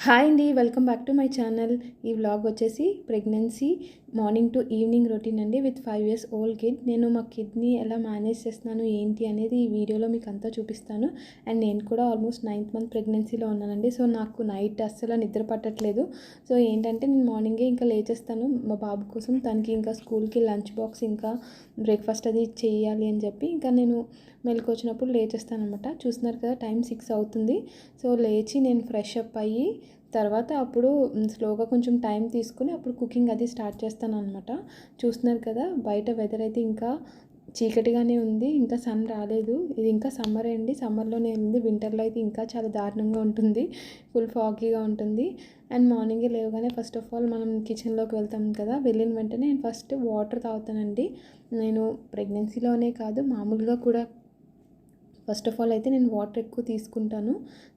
Hi అండి, welcome back to my channel. ఈ vlog వచ్చేసి pregnancy morning to evening routine అండి విత్ 5 years ఓల్డ్ కిడ్. నేను మా కిడ్ని ఎలా మేనేజ్ చేస్తున్నాను ఏంటి అనేది ఈ వీడియోలో మీకు అంతా చూపిస్తాను. అండ్ నేను కూడా ఆల్మోస్ట్ 9th month ప్రెగ్నెన్సీలో ఉన్నానండి. సో నాకు నైట్ అస్సలు నిద్ర పట్టట్లేదు. సో ఏంటంటే నేను మార్నింగే ఇంకా లేచేస్తాను మా బాబు కోసం. తనకి ఇంకా స్కూల్కి లంచ్ బాక్స్ ఇంకా బ్రేక్ఫాస్ట్ అది చేయాలి అని చెప్పి ఇంకా నేను మెలకు వచ్చినప్పుడు లేచేస్తాను అనమాట. చూస్తున్నారు కదా, టైం 6 అవుతుంది. సో లేచి నేను ఫ్రెష్ అప్ అయ్యి తర్వాత అప్పుడు స్లోగా కొంచెం టైం తీసుకుని అప్పుడు కుకింగ్ అది స్టార్ట్ చేస్తాను అనమాట. చూస్తున్నారు కదా, బయట వెదర్ అయితే ఇంకా చీకటిగానే ఉంది, ఇంకా సన్ రాలేదు. ఇది ఇంకా సమ్మర్ అండి, సమ్మర్లోనే ఉంది. వింటర్లో అయితే ఇంకా చాలా దారుణంగా ఉంటుంది, ఫుల్ ఫాగీగా ఉంటుంది. అండ్ మార్నింగే లేవగానే ఫస్ట్ ఆఫ్ ఆల్ మనం కిచెన్లోకి వెళ్తాం కదా, వెళ్ళిన వెంటనే నేను ఫస్ట్ వాటర్ తాగుతానండి. నేను ప్రెగ్నెన్సీలోనే కాదు మామూలుగా కూడా ఫస్ట్ ఆఫ్ ఆల్ అయితే నేను వాటర్ ఎక్కువ తీసుకుంటాను,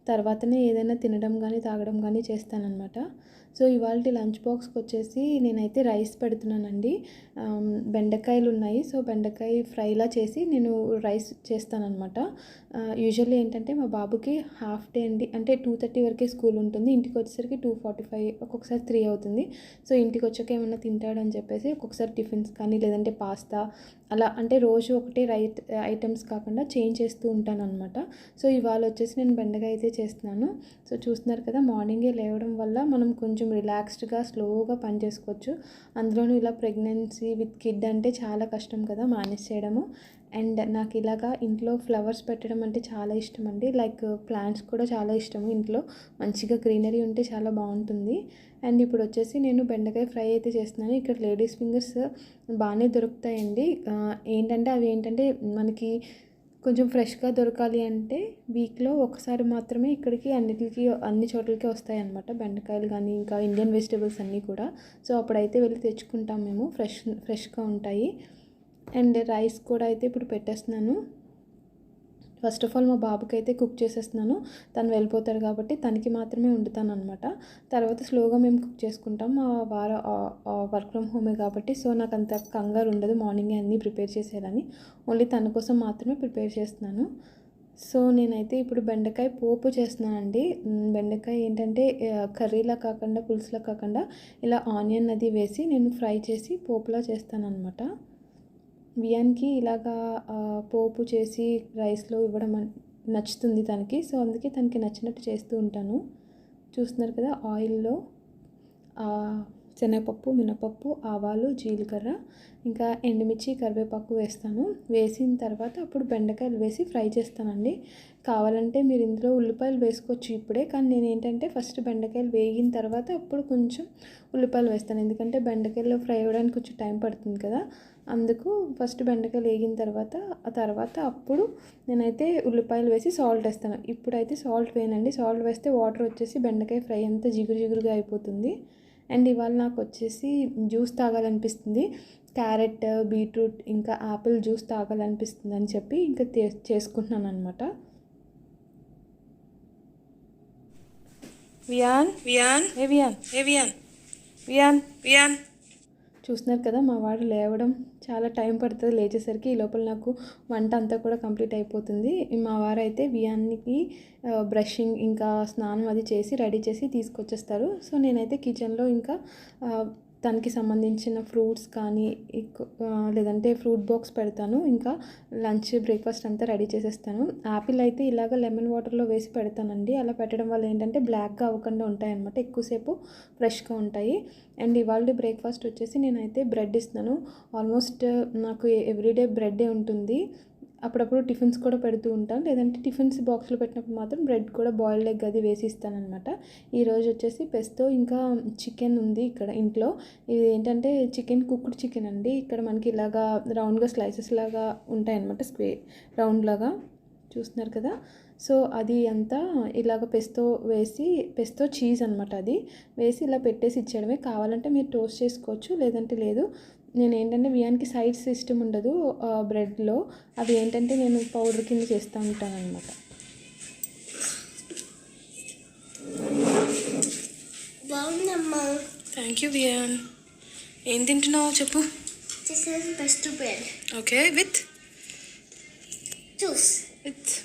తర్వాతనే ఏదైనా తినడం కానీ తాగడం కానీ చేస్తానన్నమాట. సో ఇవాళ లంచ్ బాక్స్కి వచ్చేసి నేనైతే రైస్ పెడుతున్నానండి. బెండకాయలు ఉన్నాయి, సో బెండకాయ ఫ్రైలా చేసి నేను రైస్ చేస్తానన్నమాట. యూజువల్లీ ఏంటంటే మా బాబుకి హాఫ్ డే అండి, అంటే 2:30 వరకే స్కూల్ ఉంటుంది. ఇంటికి వచ్చేసరికి 2:45 ఒక్కొక్కసారి 3 అవుతుంది. సో ఇంటికి వచ్చాక ఏమన్నా తింటాడని చెప్పేసి ఒక్కొక్కసారి టిఫిన్స్ కానీ లేదంటే పాస్తా అలా, అంటే రోజు ఒకటే ఐటమ్స్ కాకుండా చేంజ్ చేస్తూ ఉంటాను అనమాట. సో ఇవాళ వచ్చేసి నేను బెండకాయ అయితే చేస్తున్నాను. సో చూస్తున్నారు కదా, మార్నింగే లేవడం వల్ల మనం కొంచెం రిలాక్స్డ్గా స్లోగా పని చేసుకోవచ్చు. అందులోనూ ఇలా ప్రెగ్నెన్సీ విత్ కిడ్ అంటే చాలా కష్టం కదా మేనేజ్ చేయడము. అండ్ నాకు ఇలాగా ఇంట్లో ఫ్లవర్స్ పెట్టడం అంటే చాలా ఇష్టం అండి. లైక్ ప్లాంట్స్ కూడా చాలా ఇష్టము. ఇంట్లో మంచిగా గ్రీనరీ ఉంటే చాలా బాగుంటుంది. అండ్ ఇప్పుడు వచ్చేసి నేను బెండకాయ ఫ్రై అయితే చేస్తున్నాను. ఇక్కడ లేడీస్ ఫింగర్స్ బాగానే దొరుకుతాయండి. ఏంటంటే అవి ఏంటంటే మనకి కొంచెం ఫ్రెష్గా దొరకాలి అంటే వీక్లో ఒకసారి మాత్రమే ఇక్కడికి అన్ని చోట్లకి వస్తాయి అన్నమాట బెండకాయలు కానీ ఇంకా ఇండియన్ వెజిటేబుల్స్ అన్నీ కూడా. సో అప్పుడైతే వెళ్ళి తెచ్చుకుంటాం మేము, ఫ్రెష్గా ఉంటాయి. అండ్ రైస్ కూడా అయితే ఇప్పుడు పెట్టేస్తున్నాను. ఫస్ట్ ఆఫ్ ఆల్ మా బాబుకి అయితే కుక్ చేసేస్తున్నాను, తను వెళ్ళిపోతాడు కాబట్టి తనకి మాత్రమే వండుతాను అనమాట. తర్వాత స్లోగా మేము కుక్ చేసుకుంటాం. వర్క్ ఫ్రమ్ హోమే కాబట్టి సో నాకు అంత కంగారు ఉండదు మార్నింగే అన్నీ ప్రిపేర్ చేసేయాలని. ఓన్లీ తన కోసం మాత్రమే ప్రిపేర్ చేస్తున్నాను. సో నేనైతే ఇప్పుడు బెండకాయ పోపు చేస్తున్నానండి. బెండకాయ ఏంటంటే కర్రీలా కాకుండా పులుసులా కాకుండా ఇలా ఆనియన్ అది వేసి నేను ఫ్రై చేసి పోపులా చేస్తాను అనమాట. బియ్యానికి ఇలాగా పోపు చేసి రైస్లో ఇవ్వడం నచ్చుతుంది తనకి. సో అందుకే తనకి నచ్చినట్టు చేస్తూ ఉంటాను. చూస్తున్నారు కదా, ఆయిల్లో శనగపప్పు, మినపప్పు, ఆవాలు, జీలకర్ర, ఇంకా ఎండుమిర్చి, కరివేపాకు వేస్తాను. వేసిన తర్వాత అప్పుడు బెండకాయలు వేసి ఫ్రై చేస్తానండి. కావాలంటే మీరు ఇందులో ఉల్లిపాయలు వేసుకోవచ్చు ఇప్పుడే, కానీ నేను ఏంటంటే ఫస్ట్ బెండకాయలు వేగిన తర్వాత అప్పుడు కొంచెం ఉల్లిపాయలు వేస్తాను. ఎందుకంటే బెండకాయలు ఫ్రై అవ్వడానికి కొంచెం టైం పడుతుంది కదా, అందుకు ఫస్ట్ బెండకాయలు వేగిన తర్వాత అప్పుడు నేనైతే ఉల్లిపాయలు వేసి సాల్ట్ వేస్తాను. ఇప్పుడైతే సాల్ట్ వేయనండి, సాల్ట్ వేస్తే వాటర్ వచ్చేసి బెండకాయ ఫ్రై అంతా జిగురుగా అయిపోతుంది. అండ్ ఇవాళ నాకు వచ్చేసి జ్యూస్ తాగాలనిపిస్తుంది, క్యారెట్, బీట్రూట్ ఇంకా యాపిల్ జ్యూస్ తాగాలనిపిస్తుంది అని చెప్పి ఇంకా చేసుకుంటున్నాను అనమాట. వియాన్ చూస్తున్నారు కదా, మా వాడు లేవడం చాలా టైం పడుతుంది. లేచేసరికి ఈ లోపల నాకు వంట అంతా కూడా కంప్లీట్ అయిపోతుంది. మా వారు అయితే బియ్యానికి బ్రషింగ్ ఇంకా స్నానం అది చేసి రెడీ చేసి తీసుకొచ్చేస్తారు. సో నేనైతే కిచెన్లో ఇంకా తనకి సంబంధించిన ఫ్రూట్స్ కానీ లేదంటే ఫ్రూట్ బాక్స్ పెడతాను. ఇంకా లంచ్ బ్రేక్ఫాస్ట్ అంతా రెడీ చేసేస్తాను. యాపిల్ అయితే ఇలాగ లెమన్ వాటర్లో వేసి పెడతానండి. అలా పెట్టడం వల్ల ఏంటంటే బ్లాక్గా అవ్వకుండా ఉంటాయి అన్నమాట, ఎక్కువసేపు ఫ్రెష్గా ఉంటాయి. అండ్ ఇవాళ బ్రేక్ఫాస్ట్ వచ్చేసి నేనైతే బ్రెడ్ ఇస్తున్నాను. ఆల్మోస్ట్ నాకు ఎవ్రీడే బ్రెడ్డే ఉంటుంది. అప్పుడప్పుడు టిఫిన్స్ కూడా పెడుతూ ఉంటాను, లేదంటే టిఫిన్స్ బాక్స్లో పెట్టినప్పుడు మాత్రం బ్రెడ్ కూడా బాయిల్డ్ ఎగ్ అది వేసి ఇస్తానమాట. ఈరోజు వచ్చేసి పెస్తో ఇంకా చికెన్ ఉంది ఇక్కడ ఇంట్లో. ఇది ఏంటంటే కుక్డ్ చికెన్ అండి. ఇక్కడ మనకి ఇలాగా రౌండ్గా స్లైసెస్ లాగా ఉంటాయన్నమాట, రౌండ్ లాగా. చూస్తున్నారు కదా, సో అది అంతా ఇలాగ పెస్తో చీజ్ అనమాట, అది వేసి ఇలా పెట్టేసి ఇచ్చేయడమే. కావాలంటే మీరు టోస్ట్ చేసుకోవచ్చు, లేదంటే లేదు. నేను ఏంటంటే బియ్యానికి సైడ్స్ ఇష్టం ఉండదు బ్రెడ్లో, అవి ఏంటంటే నేను పౌడర్ కింద చేస్తూ ఉంటాను అనమాట. బాగుందమ్మా. Thank you Bjorn. ఏం తింటున్నావు చెప్పు. Best bread. Okay, with juice.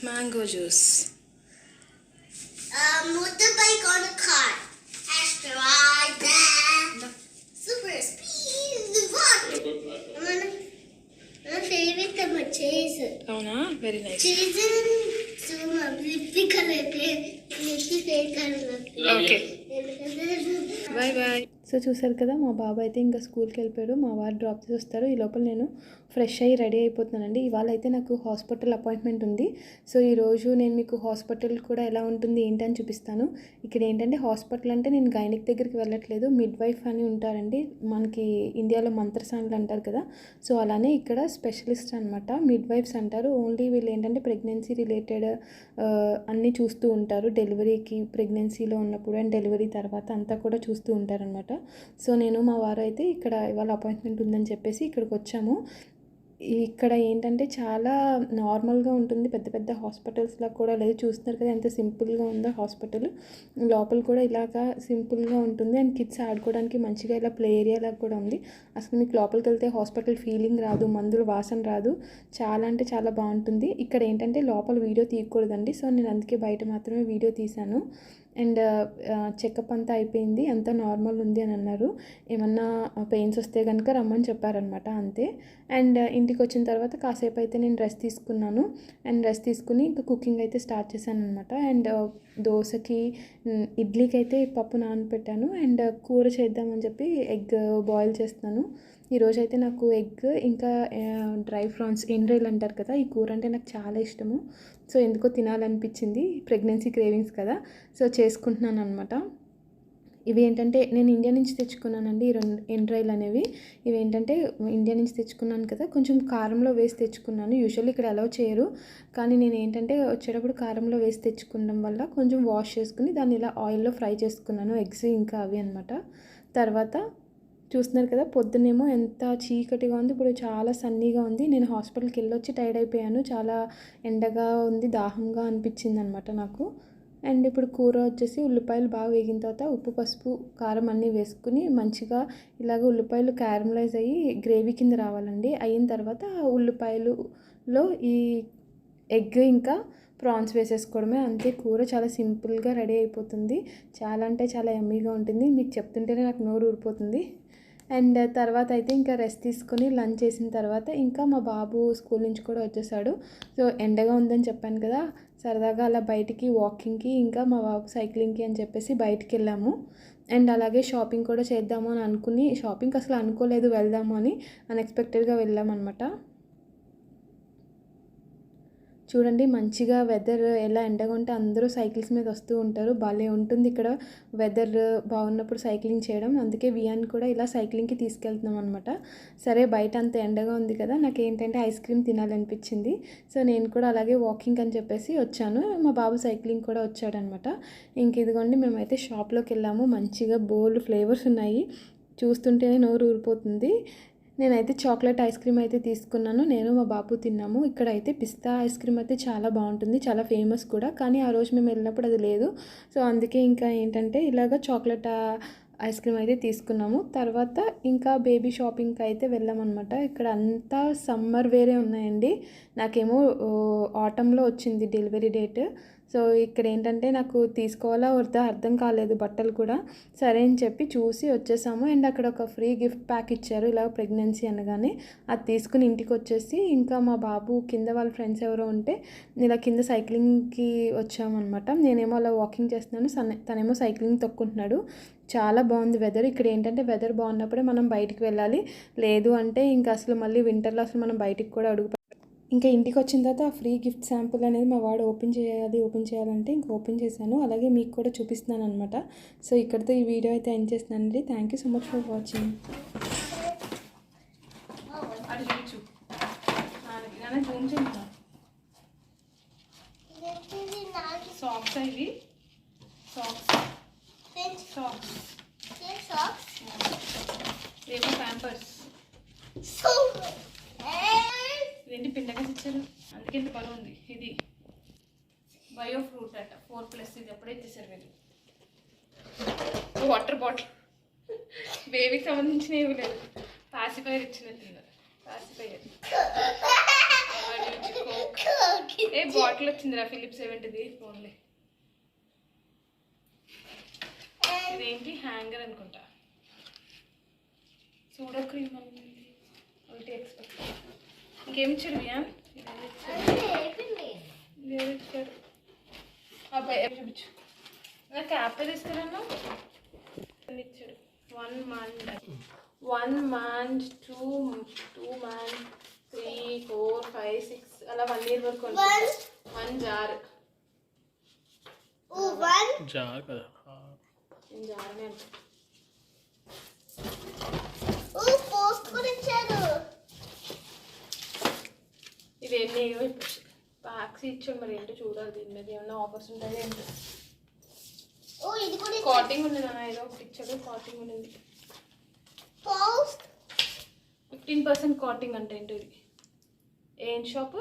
Mango juice. Motorbike on a car. Right there. Super speed. What? My favorite is cheese. అవునా, very nice. Cheese so lovely color. Okay, bye bye. So చూసారు కదా, మా బాబు అయితే ఇంకా స్కూల్కి వెళ్ళిపోయాడు. మా వారు డ్రాప్ చేసి వస్తారు. ఈ లోపల నేను ఫ్రెష్ అయ్యి రెడీ అయిపోతున్నానండి. ఇవాళ అయితే నాకు హాస్పిటల్ అపాయింట్మెంట్ ఉంది. సో ఈరోజు నేను మీకు హాస్పిటల్ కూడా ఎలా ఉంటుంది ఏంటని చూపిస్తాను. ఇక్కడ ఏంటంటే హాస్పిటల్ అంటే నేను గైనిక్ దగ్గరికి వెళ్ళట్లేదు, మిడ్ వైఫ్ అని ఉంటారండి. మనకి ఇండియాలో మంత్రసానులు అంటారు కదా, సో అలానే ఇక్కడ స్పెషలిస్ట్ అనమాట, మిడ్ వైఫ్స్ అంటారు. ఓన్లీ వీళ్ళు ఏంటంటే ప్రెగ్నెన్సీ రిలేటెడ్ అన్నీ చూస్తూ ఉంటారు. డెలివరీకి, ప్రెగ్నెన్సీలో ఉన్నప్పుడు అండ్ డెలివరీ తర్వాత అంతా కూడా చూస్తూ ఉంటారనమాట. సో నేను మా వారు అయితే ఇక్కడ ఇవాళ అపాయింట్మెంట్ ఉందని చెప్పేసి ఇక్కడికి వచ్చాము. ఇక్కడ ఏంటంటే చాలా నార్మల్గా ఉంటుంది, పెద్ద పెద్ద హాస్పిటల్స్లా కూడా లేదు. చూస్తున్నారు కదా ఎంత సింపుల్గా ఉందో హాస్పిటల్. లోపల కూడా ఇలాగా సింపుల్గా ఉంటుంది అండ్ కిడ్స్ ఆడుకోవడానికి మంచిగా ఇలా ప్లే ఏరియా లాగా కూడా ఉంది. అసలు మీకు లోపలికి వెళ్తే హాస్పిటల్ ఫీలింగ్ రాదు, మందుల వాసన రాదు, చాలా అంటే చాలా బాగుంటుంది. ఇక్కడ ఏంటంటే లోపల వీడియో తీయకూడదండి, సో నేను అందుకే బయట మాత్రమే వీడియో తీశాను. అండ్ చెకప్ అంతా అయిపోయింది, అంతా నార్మల్ ఉంది అని అన్నారు. ఏమన్నా పెయిన్స్ వస్తే కనుక రమ్మని చెప్పారనమాట, అంతే. అండ్ ఇంటికి వచ్చిన తర్వాత కాసేపు అయితే నేను రెస్ట్ తీసుకున్నాను. అండ్ రెస్ట్ తీసుకుని ఇంకా కుకింగ్ అయితే స్టార్ట్ చేశాను అనమాట. అండ్ దోశకి, ఇడ్లీకి అయితే పప్పు నానబెట్టాను. అండ్ కూర చేద్దామని చెప్పి ఎగ్ బాయిల్ చేస్తున్నాను. ఈరోజు అయితే నాకు ఎగ్ ఇంకా డ్రై ఫ్రాన్స్, ఎండ్రాయిల్ అంటారు కదా, ఈ కూర అంటే నాకు చాలా ఇష్టము. సో ఎందుకో తినాలనిపించింది, ప్రెగ్నెన్సీ క్రేవింగ్స్ కదా, సో చేసుకుంటున్నాను అనమాట. ఇవి ఏంటంటే నేను ఇండియా నుంచి తెచ్చుకున్నానండి, ఈ రెండు ఎండ్రాయిల్ అనేవి. ఇవి ఏంటంటే ఇండియా నుంచి తెచ్చుకున్నాను కదా, కొంచెం కారంలో వేసి తెచ్చుకున్నాను. యూజువల్లీ ఇక్కడ అలౌ చేయరు, కానీ నేను ఏంటంటే వచ్చేటప్పుడు కారంలో వేసి తెచ్చుకోవడం వల్ల కొంచెం వాష్ చేసుకుని దాన్ని ఇలా ఆయిల్లో ఫ్రై చేసుకున్నాను, ఎగ్స్ ఇంకా అవి అనమాట. తర్వాత చూస్తున్నారు కదా, పొద్దున్నేమో ఎంత చీకటిగా ఉంది, ఇప్పుడు చాలా సన్నీగా ఉంది. నేను హాస్పిటల్కి వెళ్ళొచ్చి టైర్డ్ అయిపోయాను, చాలా ఎండగా ఉంది, దాహంగా అనిపించింది అనమాట నాకు. అండ్ ఇప్పుడు కూర వచ్చేసి ఉల్లిపాయలు బాగా వేగిన తర్వాత ఉప్పు, పసుపు, కారం అన్నీ వేసుకుని మంచిగా ఇలాగ ఉల్లిపాయలు క్యారమలైజ్ అయ్యి గ్రేవీ కింద రావాలండి. అయిన తర్వాత ఉల్లిపాయలులో ఈ ఎగ్ ఇంకా ప్రాన్స్ వేసేసుకోవడమే, అంతే. కూర చాలా సింపుల్గా రెడీ అయిపోతుంది. చాలా అంటే చాలా యమ్మీగా ఉంటుంది, మీకు చెప్తుంటేనే నాకు నోరు ఊరిపోతుంది. అండ్ తర్వాత అయితే ఇంకా రెస్ట్ తీసుకొని లంచ్ చేసిన తర్వాత ఇంకా మా బాబు స్కూల్ నుంచి కూడా వచ్చేసాడు. సో ఎండగా ఉందని చెప్పాను కదా, సరదాగా అలా బయటికి వాకింగ్కి, ఇంకా మా బాబు సైక్లింగ్కి అని చెప్పేసి బయటికి వెళ్ళాము. అండ్ అలాగే షాపింగ్ కూడా చేద్దాము అని అనుకుని, షాపింగ్కి అసలు అనుకోలేదు వెళ్దాము అని, అన్ఎక్స్పెక్టెడ్గా వెళ్ళామన్నమాట. చూడండి మంచిగా వెదర్ ఎలా ఎండగా ఉంటే అందరూ సైకిల్స్ మీద వస్తూ ఉంటారు, భలే ఉంటుంది ఇక్కడ వెదర్ బాగున్నప్పుడు సైక్లింగ్ చేయడం. అందుకే వియాన్ని కూడా ఇలా సైక్లింగ్కి తీసుకెళ్తున్నాం అనమాట. సరే బయట అంత ఎండగా ఉంది కదా, నాకు ఏంటంటే ఐస్ క్రీమ్ తినాలనిపించింది. సో నేను కూడా అలాగే వాకింగ్ అని చెప్పేసి వచ్చాను, మా బాబు సైక్లింగ్ కూడా వచ్చాడనమాట. ఇంక ఇదిగోండి మేమైతే షాప్లోకి వెళ్ళాము. మంచిగా బోల్డ్ ఫ్లేవర్స్ ఉన్నాయి, చూస్తుంటేనే నోరు ఊరిపోతుంది. నేనైతే చాక్లెట్ ఐస్ క్రీమ్ అయితే తీసుకున్నాను, నేను మా బాబు తిన్నాము. ఇక్కడ అయితే పిస్తా ఐస్ క్రీమ్ అయితే చాలా బాగుంటుంది, చాలా ఫేమస్ కూడా, కానీ ఆ రోజు మేము వెళ్ళినప్పుడు అది లేదు. సో అందుకే ఇంకా ఏంటంటే ఇలాగ చాక్లెట్ ఐస్ క్రీమ్ అయితే తీసుకున్నాము. తర్వాత ఇంకా బేబీ షాపింగ్కి అయితే వెళ్ళామన్నమాట. ఇక్కడ అంతా సమ్మర్ వేరే ఉన్నాయండి, నాకేమో ఆటంలో వచ్చింది డెలివరీ డేట్. సో ఇక్కడ ఏంటంటే నాకు తీసుకోవాలా వద్దా అర్థం కాలేదు బట్టలు కూడా. సరే అని చెప్పి చూసి వచ్చేసాము. అండ్ అక్కడ ఒక ఫ్రీ గిఫ్ట్ ప్యాక్ ఇచ్చారు ఇలా ప్రెగ్నెన్సీ అనగానే, అది తీసుకుని ఇంటికి వచ్చేసి ఇంకా మా బాబు కింద వాళ్ళ ఫ్రెండ్స్ ఎవరో ఉంటే ఇలా కింద సైక్లింగ్కి వచ్చామన్నమాట. నేనేమో అలా వాకింగ్ చేస్తున్నాను, తనేమో సైక్లింగ్ తొక్కుంటున్నాడు. చాలా బాగుంది వెదర్. ఇక్కడ ఏంటంటే వెదర్ బాగున్నప్పుడే మనం బయటికి వెళ్ళాలి, లేదు అంటే ఇంకా అసలు మళ్ళీ వింటర్లో అసలు మనం బయటికి కూడా ఇంకా ఇంటికి వచ్చిన తర్వాత ఆ ఫ్రీ గిఫ్ట్ శాంపుల్ అనేది మా వాడు ఓపెన్ చేయాలంటే ఇంకా ఓపెన్ చేశాను, అలాగే మీకు కూడా చూపిస్తున్నాను అనమాట. సో ఇక్కడితో ఈ వీడియో అయితే ఎండ్ చేస్తున్నానండి. Thank you so much for watching. Socks ఇవి, సాక్స్ ఏమో ప్యాంపర్స్, ఇదేంటి పిండగా ఇచ్చారు, అందుకే ఇంత బరువు ఉంది. ఇది బయో ఫ్రూట్ అట 4+, ఇది ఎప్పుడే ఇచ్చేసారు మీరు. వాటర్ బాటిల్, బేబీకి సంబంధించిన ఏమి లేదు, పాసిఫైర్ ఇచ్చినట్టుంది, పాసిఫైర్. ఏ బాటిల్ వచ్చిందిరా ఫిలిప్స్ 70ది, ఫోన్లే. And ఇదేంటి హ్యాంగర్ అనుకుంటా. సూడో క్రీమ్ అని ఒకటి ఎక్స్పెక్ట్. ఇంకేమి ఇచ్చాడు వియాన్? ఇదేమి ఇచ్చాడు? అబ్బాయి చూపించు. నాకు యాపిల్ ఇస్తారన్నా ఇచ్చాడు. 1 month, 2 months, 3, 4, 5, 6 అలా 1 year వరకు ఉంటుంది. 1 jar. one. జార్ కదా. నేను జారనే అనుకుంటా. Post కూడా ఇచ్చారు. ఇవన్నీ ప్యాక్స్ ఇచ్చాడు. మరి ఏంటో చూడాలి. దీని మీద ఏమైనా ఆఫర్స్ ఉంటాయి ఏంటో. ఇది కూడా కాటింగ్ ఉంది నాన్న. ఏదో ఒకటి ఇచ్చాడు. కాటింగ్ ఉంది. పోస్ట్ 15% కాటింగ్ అంటే ఏంటో ఇది. ఏం షాప్?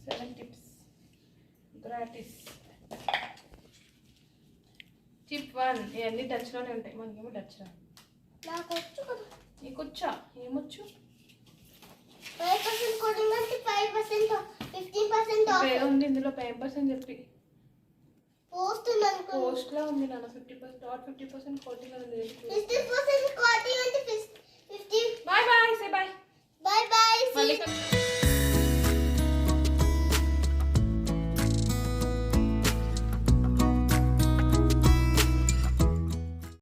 7 tips gratis. టిప్ 1 ఇవన్నీ టచ్లోనే ఉంటాయి. మనకేమో టచ్ రా. నాకు వచ్చు కదా. నీకు వచ్చా? ఏమొచ్చు? 5% కోటింగ్ అంటే 5% 15% ఆఫ్. ఏదో ఉంది ఇందులో 5% చెప్పి. పోస్ట్ ఉంది అనుకో. పోస్ట్లో ఉంది నాన్న. 50% కోటింగ్ ఉంది. 50% కోటింగ్ అంటే 50. Bye bye. Say bye. Bye bye. మళ్ళీ